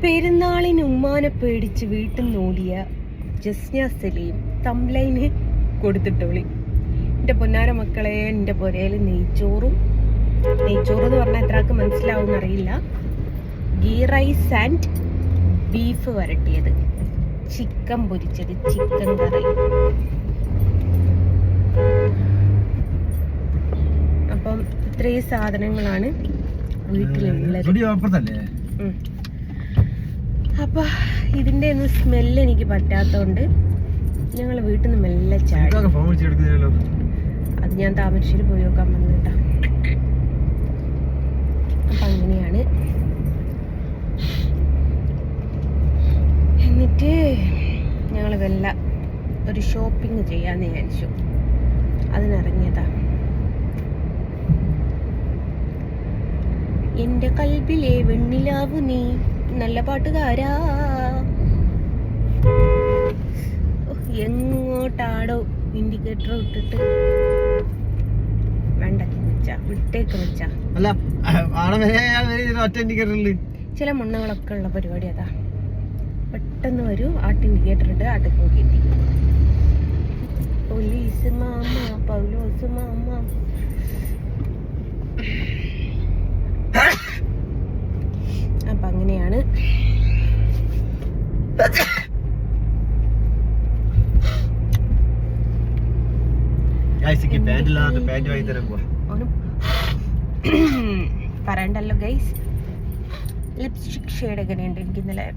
പെരുന്നാളിന് ഉമ്മാനെ പേടിച്ച് വീട്ടിൽ നിന്ന് ഓടിയ ജസ്ന സലീം തംബ്ലൈന് കൊടുത്തിട്ടോളി. എൻ്റെ പൊന്നാര മക്കളെ, എൻ്റെ പുരയിൽ നെയ്ച്ചോറ് എന്ന് പറഞ്ഞാൽ എത്രക്ക് മനസ്സിലാവും എന്നറിയില്ല. ഗീ റൈസ് ആൻഡ് ബീഫ് വരട്ടിയത്, ചിക്കൻ പൊരിച്ചത്, ചിക്കൻ കറി. അപ്പം ഇത്രയും സാധനങ്ങളാണ് വീട്ടിലുള്ളത്. അപ്പൊ ഇതിന്റെ ഒന്നും സ്മെല്ല് എനിക്ക് പറ്റാത്തോണ്ട് ഞങ്ങൾ വീട്ടിൽ നിന്ന് മെല്ലെ ചാടി. അത് ഞാൻ താമരശ്ശേരി പോയി നോക്കാൻ വന്നിട്ടാ. അപ്പൊ അങ്ങനെയാണ്. എന്നിട്ട് ഞങ്ങൾ വല്ല ഒരു ഷോപ്പിംഗ് ചെയ്യാന്ന് വിചാരിച്ചു. അതിനിറങ്ങിയതാ. എന്റെ കൽബിലെ വെണ്ണിലാവു നീ നല്ല പാട്ടുകാരാ. എങ്ങോട്ടാടോ ഇൻഡിക്കേറ്റർ ഇട്ടിട്ട് വേണ്ട വിട്ടേക്ക് വെച്ചാ ചില മണ്ണുകളൊക്കെ ഉള്ള പരിപാടി അതാ. പെട്ടെന്ന് വരൂ, ആട്ട് ഇൻഡിക്കേറ്റർ ഇട്ട് ആട്ടേക്ക് കയറ്റി. പോലീസ് മാമ, പൗലോസ് മാമ. അപ്പൊ അങ്ങനെയാണ്. പറയണ്ടല്ലോ ഗൈസ്. ലിപ്സ്റ്റിക് ഷെയ്ഡ് എങ്ങനെയുണ്ട്? എനിക്ക് ഇന്നലെ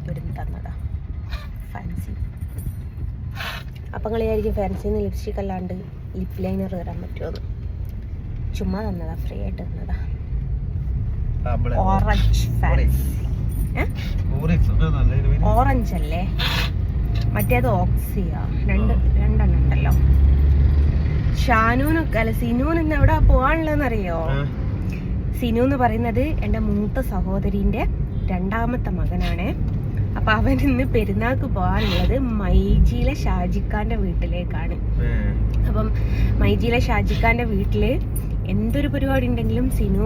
ഒരു തന്നതാ, ഫാൻസി. അപ്പം കളിയായിരിക്കും ഫാൻസിന്ന് ലിപ്സ്റ്റിക് അല്ലാണ്ട് ലിപ് ലൈനർ തരാൻ പറ്റുമെന്ന്. ചുമ്മാ തന്നതാ, ഫ്രീ ആയിട്ട് തന്നതാ. Orange fancy. ഓറഞ്ച് അല്ലേ, മറ്റേത് ഓക്സിയാ. രണ്ടെണ്ണം ഉണ്ടല്ലോ. ഷാനൂനൊക്കെ അല്ല, സിനൂൻ ഇന്ന് എവിടെ പോവാനുള്ളതെന്നറിയോ? സിനു എന്ന് പറയുന്നത് എൻ്റെ മൂത്ത സഹോദരിന്റെ രണ്ടാമത്തെ മകനാണ്. അപ്പൊ അവൻ ഇന്ന് പെരുന്നാൾക്ക് പോകാനുള്ളത് മൈജിയിലെ ഷാജിഖാന്റെ വീട്ടിലേക്കാണ്. അപ്പം മൈജിയിലെ ഷാജിഖാന്റെ വീട്ടില് എന്തൊരു പരിപാടി ഉണ്ടെങ്കിലും സിനു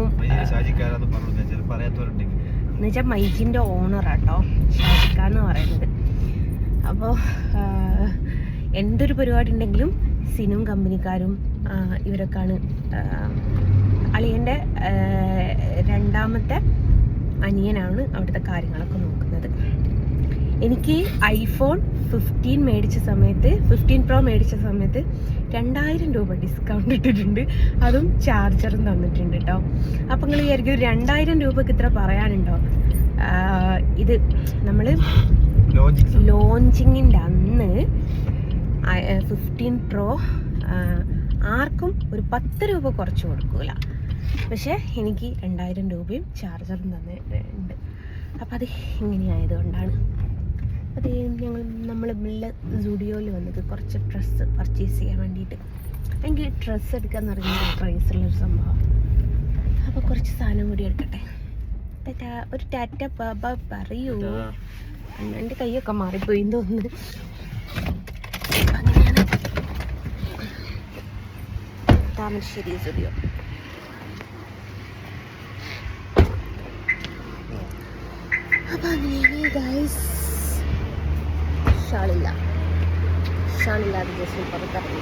എന്നുവെച്ചാൽ മൈജിന്റെ ഓണറാട്ടോ ഷാജിഖാൻ എന്ന് പറയുന്നത്. അപ്പോൾ എന്തൊരു പരിപാടി ഉണ്ടെങ്കിലും സിനും കമ്പനിക്കാരും ഇവരൊക്കെയാണ്. അളിയൻ്റെ രണ്ടാമത്തെ അനിയനാണ് അവിടുത്തെ കാര്യങ്ങളൊക്കെ നോക്കുന്നത്. എനിക്ക് ഐഫോൺ 15 പ്രോ മേടിച്ച സമയത്ത് 2000 രൂപ ഡിസ്കൗണ്ട് ഇട്ടിട്ടുണ്ട്. അതും ചാർജറും തന്നിട്ടുണ്ട് കേട്ടോ. അപ്പം നിങ്ങൾ വിചാരിക്കും 2000 രൂപക്ക് ഇത്ര പറയാനുണ്ടോ? ഇത് നമ്മൾ ലോഞ്ചിങ്ങിൻ്റെ അന്ന് 15 പ്രോ ആർക്കും ഒരു 10 രൂപ കുറച്ച് കൊടുക്കൂല. പക്ഷെ എനിക്ക് 2000 രൂപയും ചാർജറും തന്നിട്ടുണ്ട്. അപ്പം അത് ഇങ്ങനെയായതുകൊണ്ടാണ്. അത് നമ്മൾ സുഡിയോയിൽ വന്നത് കുറച്ച് ഡ്രസ്സ് പർച്ചേസ് ചെയ്യാൻ വേണ്ടിയിട്ട്. എനിക്ക് ഡ്രസ്സ് എടുക്കാന്ന് പറയുന്നത് പ്രൈസുള്ളൊരു സംഭവം. അപ്പോൾ കുറച്ച് സാധനം കൂടി എടുക്കട്ടെ. ഒരു ടാറ്റ ബാബ പറയൂ. എൻ്റെ കൈയൊക്കെ മാറിപ്പോയി തോന്നുന്നു. അങ്ങനെയാണ് താമരശ്ശേരി സുഡിയോ. അപ്പം അങ്ങനെയാണ് ഗൈസ്. ഷാളില്ലാതെ ജസ്റ്റ് പുറത്തിറങ്ങി.